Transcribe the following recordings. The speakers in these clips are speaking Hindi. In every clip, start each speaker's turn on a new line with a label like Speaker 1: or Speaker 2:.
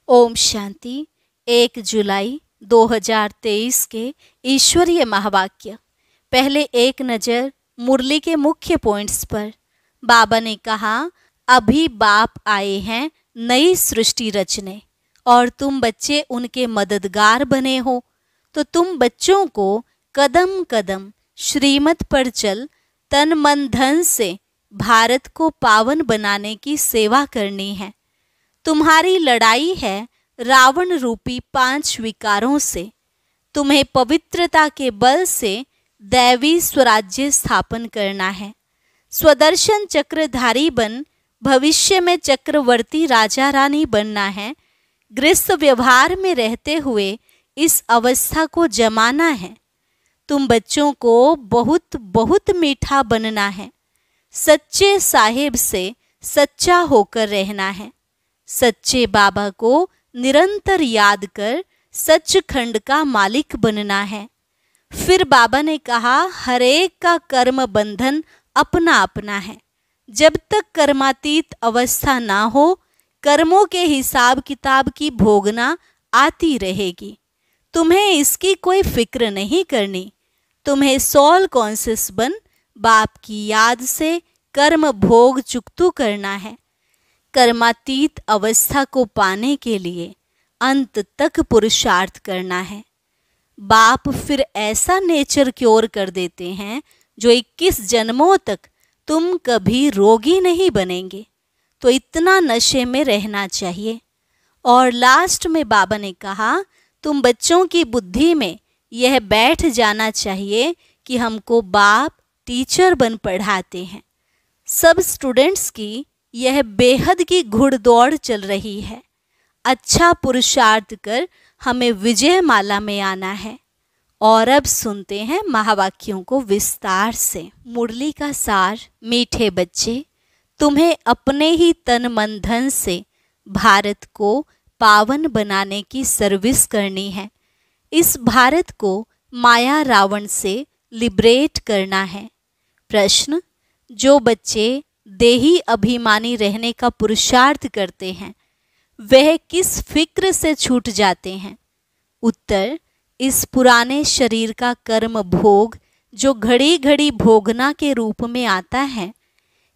Speaker 1: ओम शांति। 1 जुलाई 2023 के ईश्वरीय महावाक्य। पहले एक नज़र मुरली के मुख्य पॉइंट्स पर। बाबा ने कहा, अभी बाप आए हैं नई सृष्टि रचने और तुम बच्चे उनके मददगार बने हो, तो तुम बच्चों को कदम कदम श्रीमत पर चल तन मन धन से भारत को पावन बनाने की सेवा करनी है। तुम्हारी लड़ाई है रावण रूपी 5 विकारों से। तुम्हें पवित्रता के बल से दैवी स्वराज्य स्थापन करना है। स्वदर्शन चक्रधारी बन भविष्य में चक्रवर्ती राजा रानी बनना है। गृहस्थ व्यवहार में रहते हुए इस अवस्था को जमाना है। तुम बच्चों को बहुत बहुत मीठा बनना है। सच्चे साहिब से सच्चा होकर रहना है। सच्चे बाबा को निरंतर याद कर सचखंड का मालिक बनना है। फिर बाबा ने कहा, हरेक का कर्म बंधन अपना अपना है। जब तक कर्मातीत अवस्था ना हो, कर्मों के हिसाब किताब की भोगना आती रहेगी। तुम्हें इसकी कोई फिक्र नहीं करनी। तुम्हें सोल कॉन्शियस बन बाप की याद से कर्म भोग चुकतू करना है। कर्मातीत अवस्था को पाने के लिए अंत तक पुरुषार्थ करना है। बाप फिर ऐसा नेचर क्योर कर देते हैं जो 21 जन्मों तक तुम कभी रोगी नहीं बनेंगे। तो इतना नशे में रहना चाहिए। और लास्ट में बाबा ने कहा, तुम बच्चों की बुद्धि में यह बैठ जाना चाहिए कि हमको बाप टीचर बन पढ़ाते हैं। सब स्टूडेंट्स की यह बेहद की घुड़दौड़ चल रही है। अच्छा पुरुषार्थ कर हमें विजय माला में आना है। और अब सुनते हैं महावाक्यों को विस्तार से। मुरली का सार। मीठे बच्चे, तुम्हें अपने ही तन मन धन से भारत को पावन बनाने की सर्विस करनी है। इस भारत को माया रावण से लिबरेट करना है। प्रश्न, जो बच्चे देही अभिमानी रहने का पुरुषार्थ करते हैं, वह किस फिक्र से छूट जाते हैं? उत्तर, इस पुराने शरीर का कर्म भोग जो घड़ी घड़ी भोगना के रूप में आता है,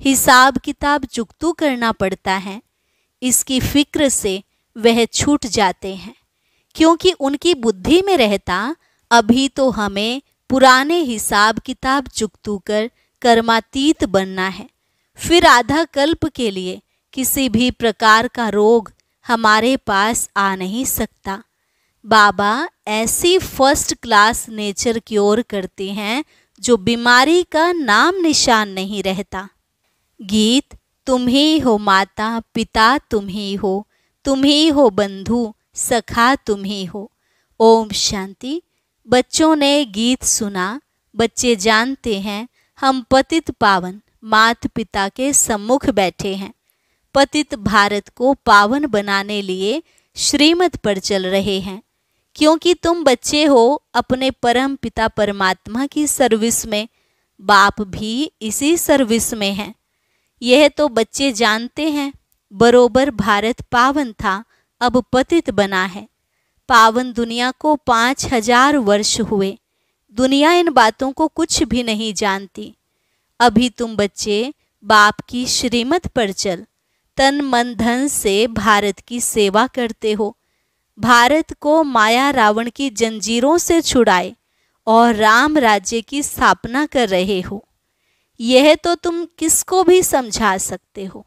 Speaker 1: हिसाब किताब चुकतू करना पड़ता है। इसकी फिक्र से वह छूट जाते हैं, क्योंकि उनकी बुद्धि में रहता, अभी तो हमें पुराने हिसाब किताब चुकतू कर कर्मातीत बनना है। फिर आधा कल्प के लिए किसी भी प्रकार का रोग हमारे पास आ नहीं सकता। बाबा ऐसी फर्स्ट क्लास नेचर क्योर करते हैं जो बीमारी का नाम निशान नहीं रहता। गीत। तुम ही हो माता पिता, तुम ही हो बंधु सखा, तुम ही हो। ओम शांति। बच्चों ने गीत सुना। बच्चे जानते हैं हम पतित पावन माता पिता के सम्मुख बैठे हैं। पतित भारत को पावन बनाने लिए श्रीमत पर चल रहे हैं। क्योंकि तुम बच्चे हो अपने परम पिता परमात्मा की सर्विस में। बाप भी इसी सर्विस में हैं। यह तो बच्चे जानते हैं। बरोबर भारत पावन था, अब पतित बना है। पावन दुनिया को 5000 वर्ष हुए। दुनिया इन बातों को कुछ भी नहीं जानती। अभी तुम बच्चे बाप की श्रीमत पर चल तन मन धन से भारत की सेवा करते हो। भारत को माया रावण की जंजीरों से छुड़ाए और राम राज्य की स्थापना कर रहे हो। यह तो तुम किसको भी समझा सकते हो।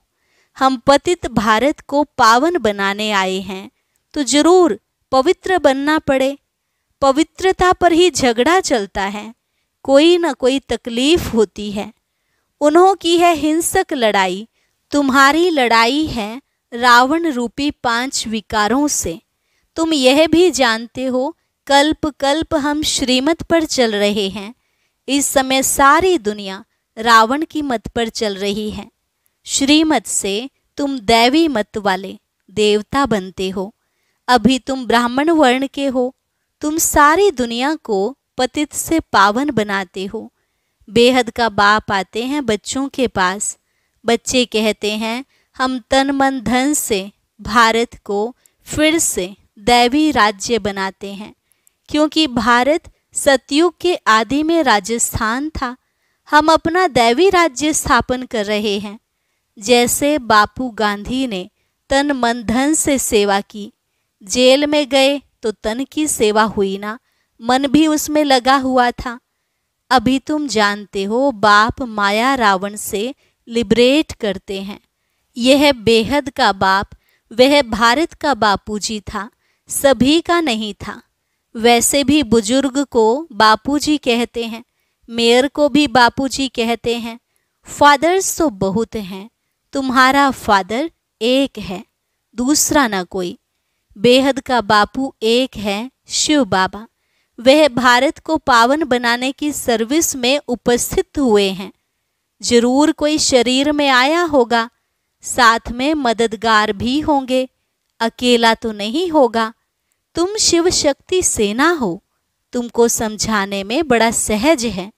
Speaker 1: हम पतित भारत को पावन बनाने आए हैं, तो जरूर पवित्र बनना पड़े। पवित्रता पर ही झगड़ा चलता है, कोई ना कोई तकलीफ होती है। उन्हों की है हिंसक लड़ाई, तुम्हारी लड़ाई है रावण रूपी 5 विकारों से। तुम यह भी जानते हो, कल्प कल्प हम श्रीमत पर चल रहे हैं। इस समय सारी दुनिया रावण की मत पर चल रही है। श्रीमत से तुम दैवी मत वाले देवता बनते हो। अभी तुम ब्राह्मण वर्ण के हो। तुम सारी दुनिया को पतित से पावन बनाते हो। बेहद का बाप आते हैं बच्चों के पास। बच्चे कहते हैं, हम तन मन धन से भारत को फिर से दैवी राज्य बनाते हैं, क्योंकि भारत सतयुग के आदि में राजस्थान था। हम अपना दैवी राज्य स्थापन कर रहे हैं। जैसे बापू गांधी ने तन मन धन से सेवा की, जेल में गए तो तन की सेवा हुई ना, मन भी उसमें लगा हुआ था। अभी तुम जानते हो बाप माया रावण से लिबरेट करते हैं। यह बेहद का बाप, वह भारत का बापूजी था, सभी का नहीं था। वैसे भी बुजुर्ग को बापूजी कहते हैं, मेयर को भी बापूजी कहते हैं। फादर्स तो बहुत हैं, तुम्हारा फादर एक है, दूसरा ना कोई। बेहद का बापू एक है, शिव बाबा। वह भारत को पावन बनाने की सर्विस में उपस्थित हुए हैं। जरूर कोई शरीर में आया होगा, साथ में मददगार भी होंगे, अकेला तो नहीं होगा। तुम शिव शक्ति सेना हो, तुमको समझाने में बड़ा सहज है।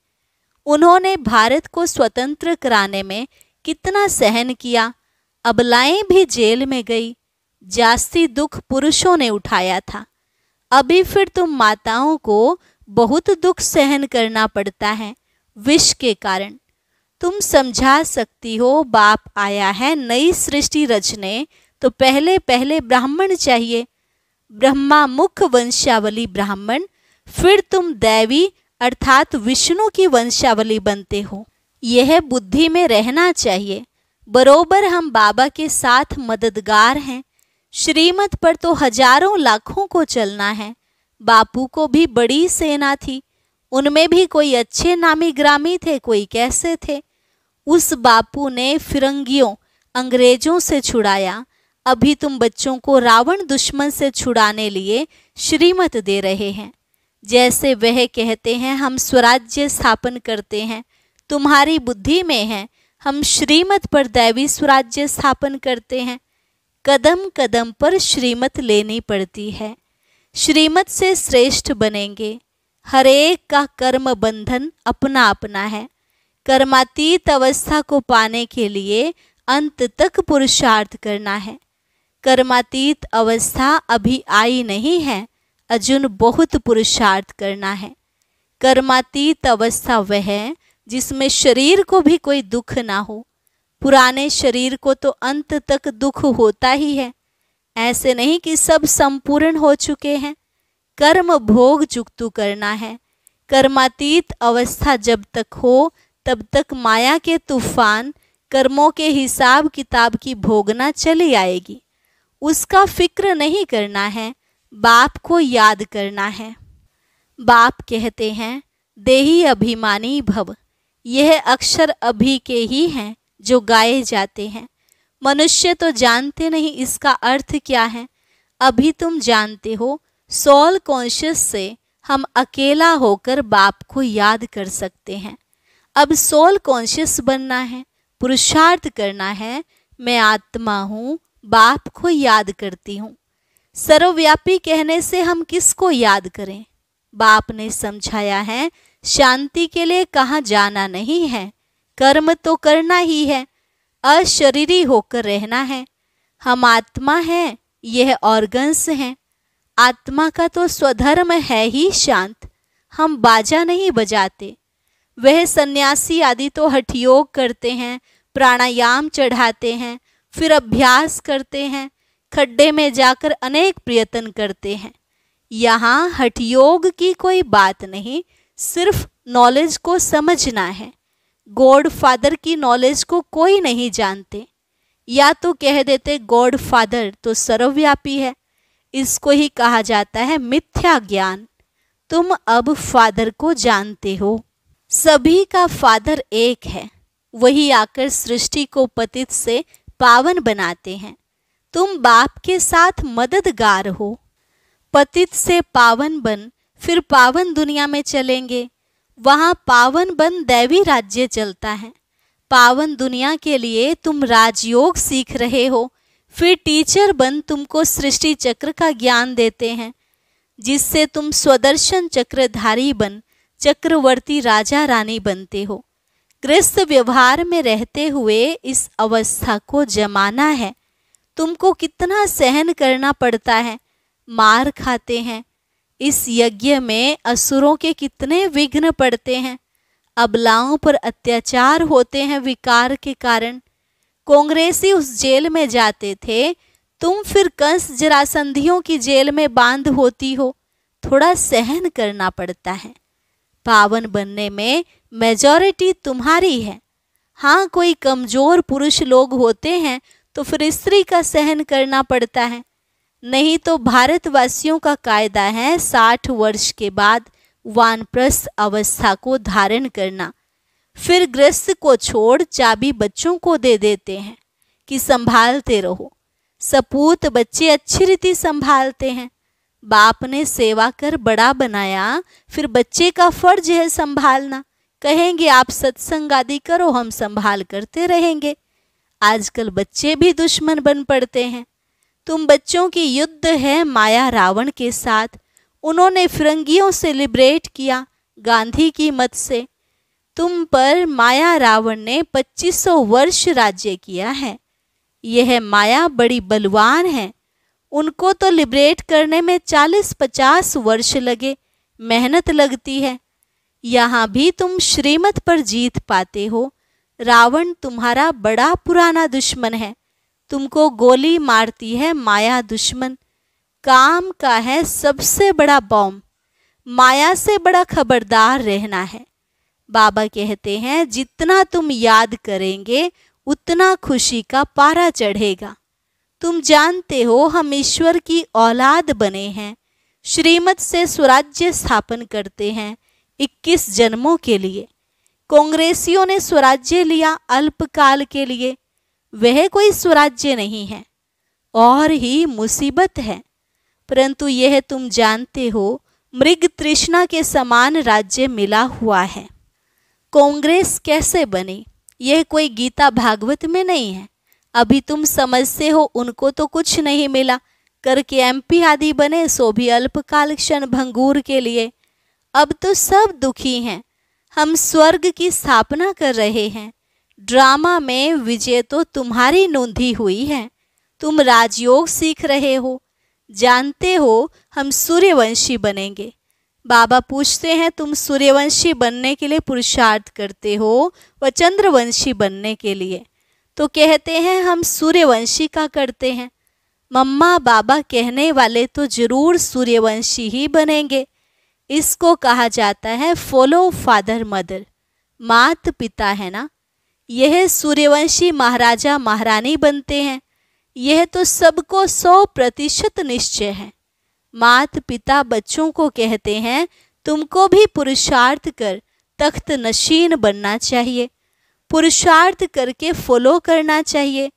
Speaker 1: उन्होंने भारत को स्वतंत्र कराने में कितना सहन किया। अबलाएं भी जेल में गई, जास्ती दुख पुरुषों ने उठाया था। अभी फिर तुम माताओं को बहुत दुख सहन करना पड़ता है विष के कारण। तुम समझा सकती हो, बाप आया है नई सृष्टि रचने, तो पहले पहले ब्राह्मण चाहिए, ब्रह्मा मुख वंशावली ब्राह्मण, फिर तुम दैवी अर्थात विष्णु की वंशावली बनते हो। यह बुद्धि में रहना चाहिए। बरोबर हम बाबा के साथ मददगार हैं। श्रीमत पर तो हजारों लाखों को चलना है। बापू को भी बड़ी सेना थी, उनमें भी कोई अच्छे नामी ग्रामी थे, कोई कैसे थे। उस बापू ने फिरंगियों अंग्रेजों से छुड़ाया। अभी तुम बच्चों को रावण दुश्मन से छुड़ाने लिए श्रीमत दे रहे हैं। जैसे वह कहते हैं हम स्वराज्य स्थापन करते हैं, तुम्हारी बुद्धि में है हम श्रीमत पर दैवी स्वराज्य स्थापन करते हैं। कदम कदम पर श्रीमत लेनी पड़ती है। श्रीमत से श्रेष्ठ बनेंगे। हर एक का कर्म बंधन अपना अपना है। कर्मातीत अवस्था को पाने के लिए अंत तक पुरुषार्थ करना है। कर्मातीत अवस्था अभी आई नहीं है, अजुन बहुत पुरुषार्थ करना है। कर्मातीत अवस्था वह है जिसमें शरीर को भी कोई दुख ना हो। पुराने शरीर को तो अंत तक दुख होता ही है। ऐसे नहीं कि सब संपूर्ण हो चुके हैं। कर्म भोग जुक्तु करना है। कर्मातीत अवस्था जब तक हो तब तक माया के तूफान कर्मों के हिसाब किताब की भोगना चली आएगी। उसका फिक्र नहीं करना है, बाप को याद करना है। बाप कहते हैं देही अभिमानी भव। यह अक्षर अभी के ही हैं जो गाए जाते हैं। मनुष्य तो जानते नहीं इसका अर्थ क्या है। अभी तुम जानते हो, सोल कॉन्शियस से हम अकेला होकर बाप को याद कर सकते हैं। अब सोल कॉन्शियस बनना है, पुरुषार्थ करना है। मैं आत्मा हूँ, बाप को याद करती हूँ। सर्वव्यापी कहने से हम किसको याद करें? बाप ने समझाया है शांति के लिए कहाँ जाना नहीं है, कर्म तो करना ही है, अशरीरी होकर रहना है। हम आत्मा हैं, यह ऑर्गन्स हैं। आत्मा का तो स्वधर्म है ही शांत। हम बाजा नहीं बजाते। वह सन्यासी आदि तो हठयोग करते हैं, प्राणायाम चढ़ाते हैं, फिर अभ्यास करते हैं, खड्डे में जाकर अनेक प्रयत्न करते हैं। यहाँ हठयोग की कोई बात नहीं, सिर्फ नॉलेज को समझना है। गॉड फादर की नॉलेज को कोई नहीं जानते। या तो कह देते गॉड फादर तो सर्वव्यापी है, इसको ही कहा जाता है मिथ्या ज्ञान। तुम अब फादर को जानते हो। सभी का फादर एक है, वही आकर सृष्टि को पतित से पावन बनाते हैं। तुम बाप के साथ मददगार हो। पतित से पावन बन, फिर पावन दुनिया में चलेंगे। वहाँ पावन बन दैवी राज्य चलता है। पावन दुनिया के लिए तुम राजयोग सीख रहे हो, फिर टीचर बन तुमको सृष्टि चक्र का ज्ञान देते हैं, जिससे तुम स्वदर्शन चक्रधारी बन चक्रवर्ती राजा रानी बनते हो। गृहस्थ व्यवहार में रहते हुए इस अवस्था को जमाना है। तुमको कितना सहन करना पड़ता है, मार खाते हैं। इस यज्ञ में असुरों के कितने विघ्न पड़ते हैं, अबलाओं पर अत्याचार होते हैं विकार के कारण। कांग्रेसी उस जेल में जाते थे, तुम फिर कंस जरासंधियों की जेल में बांध होती हो। थोड़ा सहन करना पड़ता है। पावन बनने में मेजॉरिटी तुम्हारी है। हाँ, कोई कमजोर पुरुष लोग होते हैं तो फिर स्त्री का सहन करना पड़ता है। नहीं तो भारतवासियों का कायदा है 60 वर्ष के बाद वानप्रस्थ अवस्था को धारण करना। फिर गृहस्थ को छोड़ चाबी बच्चों को दे देते हैं कि संभालते रहो। सपूत बच्चे अच्छी रीति संभालते हैं। बाप ने सेवा कर बड़ा बनाया, फिर बच्चे का फर्ज है संभालना। कहेंगे आप सत्संग आदि करो, हम संभाल करते रहेंगे। आजकल बच्चे भी दुश्मन बन पड़ते हैं। तुम बच्चों की युद्ध है माया रावण के साथ। उन्होंने फिरंगियों से लिबरेट किया गांधी की मत से। तुम पर माया रावण ने 2500 वर्ष राज्य किया है। यह माया बड़ी बलवान है। उनको तो लिबरेट करने में 40-50 वर्ष लगे, मेहनत लगती है। यहाँ भी तुम श्रीमत पर जीत पाते हो। रावण तुम्हारा बड़ा पुराना दुश्मन है। तुमको गोली मारती है माया दुश्मन। काम का है सबसे बड़ा बॉम्ब। माया से बड़ा खबरदार रहना है। बाबा कहते हैं जितना तुम याद करेंगे उतना खुशी का पारा चढ़ेगा। तुम जानते हो हम ईश्वर की औलाद बने हैं। श्रीमत से स्वराज्य स्थापन करते हैं 21 जन्मों के लिए। कांग्रेसियों ने स्वराज्य लिया अल्पकाल के लिए। वह कोई स्वराज्य नहीं है और ही मुसीबत है। परंतु यह तुम जानते हो मृग तृष्णा के समान राज्य मिला हुआ है। कांग्रेस कैसे बनी, यह कोई गीता भागवत में नहीं है। अभी तुम समझते हो उनको तो कुछ नहीं मिला, करके एमपी आदि बने, सो भी अल्पकाल क्षण भंगूर के लिए। अब तो सब दुखी हैं। हम स्वर्ग की स्थापना कर रहे हैं। ड्रामा में विजय तो तुम्हारी नोंधी हुई है। तुम राजयोग सीख रहे हो। जानते हो हम सूर्यवंशी बनेंगे। बाबा पूछते हैं तुम सूर्यवंशी बनने के लिए पुरुषार्थ करते हो व चंद्रवंशी बनने के लिए? तो कहते हैं हम सूर्यवंशी का करते हैं। मम्मा बाबा कहने वाले तो जरूर सूर्यवंशी ही बनेंगे। इसको कहा जाता है फॉलो फादर मदर, मात पिता है ना। यह सूर्यवंशी महाराजा महारानी बनते हैं। यह तो सबको 100% निश्चय है। मात पिता बच्चों को कहते हैं तुमको भी पुरुषार्थ कर तख्त नशीन बनना चाहिए। पुरुषार्थ करके फॉलो करना चाहिए।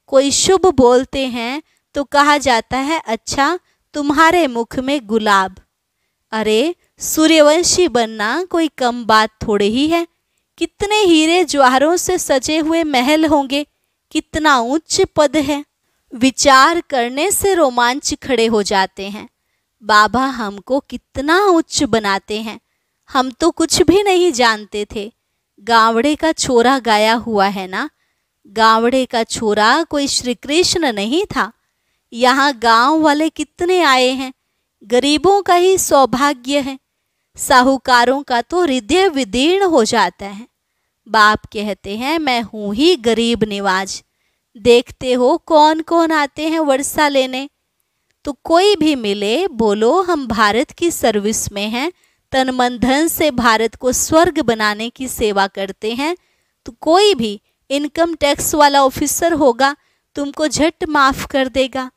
Speaker 1: कोई शुभ बोलते हैं तो कहा जाता है अच्छा तुम्हारे मुख में गुलाब। अरे सूर्यवंशी बनना कोई कम बात थोड़े ही है। कितने हीरे जवाहरों से सजे हुए महल होंगे, कितना उच्च पद है। विचार करने से रोमांच खड़े हो जाते हैं। बाबा हमको कितना उच्च बनाते हैं। हम तो कुछ भी नहीं जानते थे। गावड़े का छोरा गाया हुआ है ना। गावड़े का छोरा कोई श्री कृष्ण नहीं था। यहाँ गांव वाले कितने आए हैं। गरीबों का ही सौभाग्य है। साहूकारों का तो हृदय विदीर्ण हो जाता है। बाप कहते हैं मैं हूँ ही गरीब निवाज। देखते हो कौन कौन आते हैं वर्षा लेने। तो कोई भी मिले बोलो हम भारत की सर्विस में हैं, तन मन धन से भारत को स्वर्ग बनाने की सेवा करते हैं। तो कोई भी इनकम टैक्स वाला ऑफिसर होगा तुमको झट माफ कर देगा।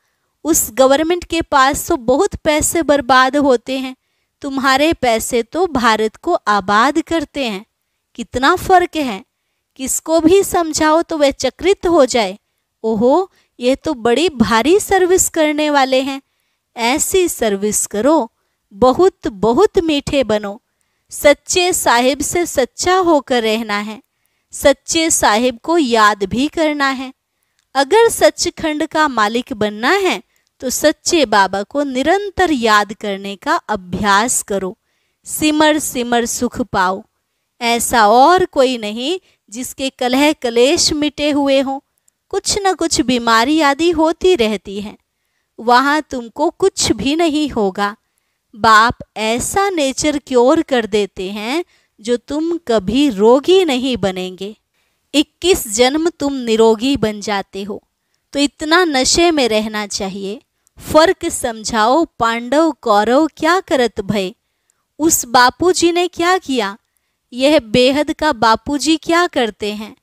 Speaker 1: उस गवर्नमेंट के पास तो बहुत पैसे बर्बाद होते हैं। तुम्हारे पैसे तो भारत को आबाद करते हैं। कितना फर्क है। किसको भी समझाओ तो वह चकित हो जाए। ओहो ये तो बड़ी भारी सर्विस करने वाले हैं। ऐसी सर्विस करो, बहुत बहुत मीठे बनो। सच्चे साहिब से सच्चा होकर रहना है। सच्चे साहिब को याद भी करना है। अगर सचखंड का मालिक बनना है तो सच्चे बाबा को निरंतर याद करने का अभ्यास करो। सिमर सिमर सुख पाओ। ऐसा और कोई नहीं जिसके कलह कलेश मिटे हुए हों। कुछ न कुछ बीमारी आदि होती रहती है, वहाँ तुमको कुछ भी नहीं होगा। बाप ऐसा नेचर क्योर कर देते हैं जो तुम कभी रोगी नहीं बनेंगे। 21 जन्म तुम निरोगी बन जाते हो, तो इतना नशे में रहना चाहिए। फर्क समझाओ, पांडव कौरव क्या करत भय। उस बापूजी ने क्या किया, यह बेहद का बापूजी क्या करते हैं।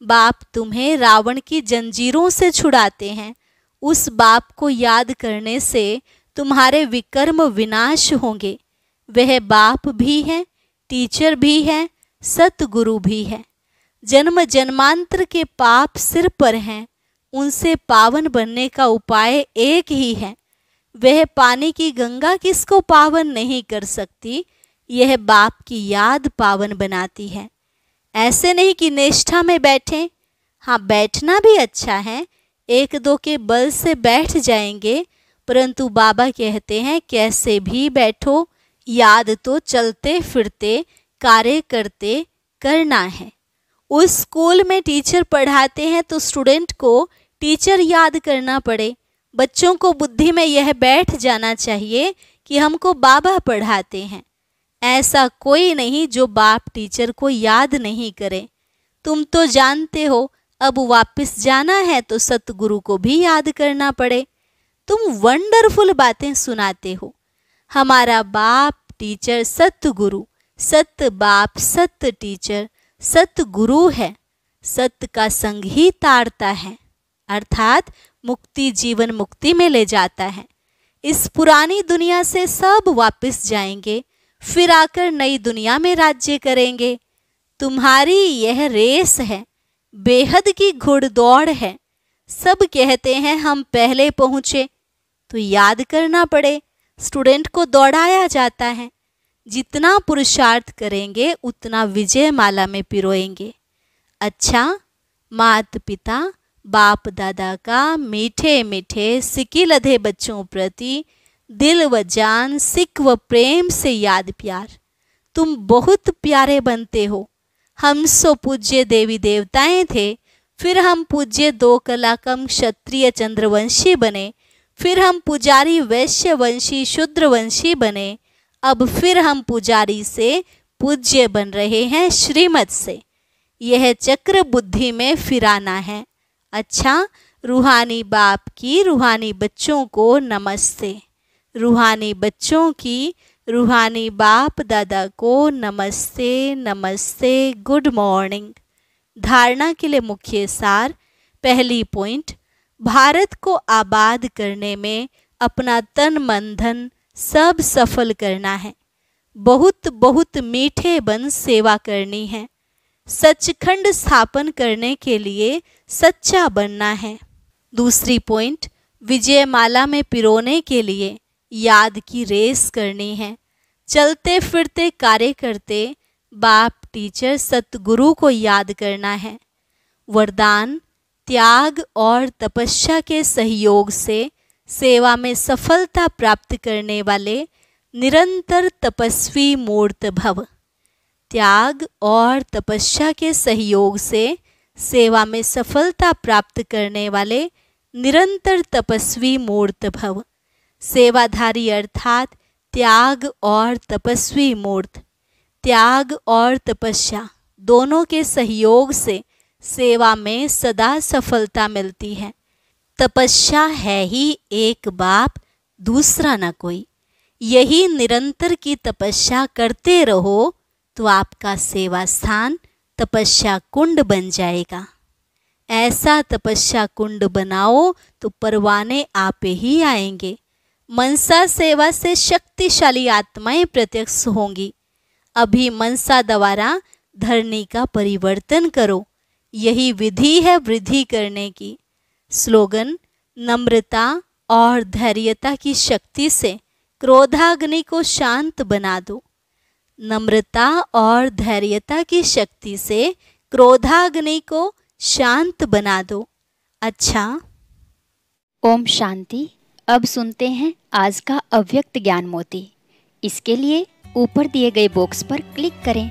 Speaker 1: बाप तुम्हें रावण की जंजीरों से छुड़ाते हैं। उस बाप को याद करने से तुम्हारे विकर्म विनाश होंगे। वह बाप भी है, टीचर भी है, सतगुरु भी है। जन्म जन्मांतर के पाप सिर पर हैं, उनसे पावन बनने का उपाय एक ही है। वह पानी की गंगा किसको पावन नहीं कर सकती, यह बाप की याद पावन बनाती है। ऐसे नहीं कि निष्ठा में बैठें, हाँ बैठना भी अच्छा है, एक दो के बल से बैठ जाएंगे, परंतु बाबा कहते हैं कैसे भी बैठो, याद तो चलते फिरते कार्य करते करना है। उस स्कूल में टीचर पढ़ाते हैं तो स्टूडेंट को टीचर याद करना पड़े। बच्चों को बुद्धि में यह बैठ जाना चाहिए कि हमको बाबा पढ़ाते हैं। ऐसा कोई नहीं जो बाप टीचर को याद नहीं करे। तुम तो जानते हो, अब वापस जाना है तो सतगुरु को भी याद करना पड़े। तुम वंडरफुल बातें सुनाते हो। हमारा बाप टीचर सतगुरु, सत बाप सत टीचर सतगुरु है। सत्य का संग ही तारता है, अर्थात मुक्ति जीवन मुक्ति में ले जाता है। इस पुरानी दुनिया से सब वापस जाएंगे, फिर आकर नई दुनिया में राज्य करेंगे। तुम्हारी यह रेस है, बेहद की घुड़दौड़ है। सब कहते हैं हम पहले पहुँचे, तो याद करना पड़े। स्टूडेंट को दौड़ाया जाता है। जितना पुरुषार्थ करेंगे उतना विजय माला में पिरोएंगे। अच्छा, माता पिता बाप दादा का मीठे मीठे सिक्के लधे बच्चों प्रति दिल व जान सिक व प्रेम से याद प्यार। तुम बहुत प्यारे बनते हो। हम सो पूज्य देवी देवताएं थे, फिर हम पूज्य 2 कलाकम क्षत्रिय चंद्रवंशी बने, फिर हम पुजारी वैश्य वंशी शूद्रवंशी बने, अब फिर हम पुजारी से पूज्य बन रहे हैं श्रीमत से। यह चक्र बुद्धि में फिराना है। अच्छा, रूहानी बाप की रूहानी बच्चों को नमस्ते। रूहानी बच्चों की रूहानी बाप दादा को नमस्ते नमस्ते, गुड मॉर्निंग। धारणा के लिए मुख्य सार। पहली पॉइंट, भारत को आबाद करने में अपना तन मन धन सब सफल करना है। बहुत बहुत मीठे बन सेवा करनी है। सचखंड स्थापन करने के लिए सच्चा बनना है। दूसरी पॉइंट, विजयमाला में पिरोने के लिए याद की रेस करनी है। चलते फिरते कार्य करते बाप टीचर सतगुरु को याद करना है। वरदान, त्याग और तपस्या के सहयोग से सेवा में सफलता प्राप्त करने वाले निरंतर तपस्वी मूर्त भव। त्याग और तपस्या के सहयोग से सेवा में सफलता प्राप्त करने वाले निरंतर तपस्वी मूर्त भव। सेवाधारी अर्थात त्याग और तपस्वी मूर्त। त्याग और तपस्या दोनों के सहयोग से सेवा में सदा सफलता मिलती है। तपस्या है ही एक बाप, दूसरा न कोई। यही निरंतर की तपस्या करते रहो तो आपका सेवा स्थान तपस्या कुंड बन जाएगा। ऐसा तपस्या कुंड बनाओ तो परवाने आपे ही आएंगे। मनसा सेवा से शक्तिशाली आत्माएं प्रत्यक्ष होंगी। अभी मनसा द्वारा धरनी का परिवर्तन करो, यही विधि है वृद्धि करने की। स्लोगन, नम्रता और धैर्यता की शक्ति से क्रोधाग्नि को शांत बना दो। नम्रता और धैर्यता की शक्ति से क्रोधाग्नि को शांत बना दो। अच्छा,
Speaker 2: ओम शांति। अब सुनते हैं आज का अव्यक्त ज्ञान मोती। इसके लिए ऊपर दिए गए बॉक्स पर क्लिक करें।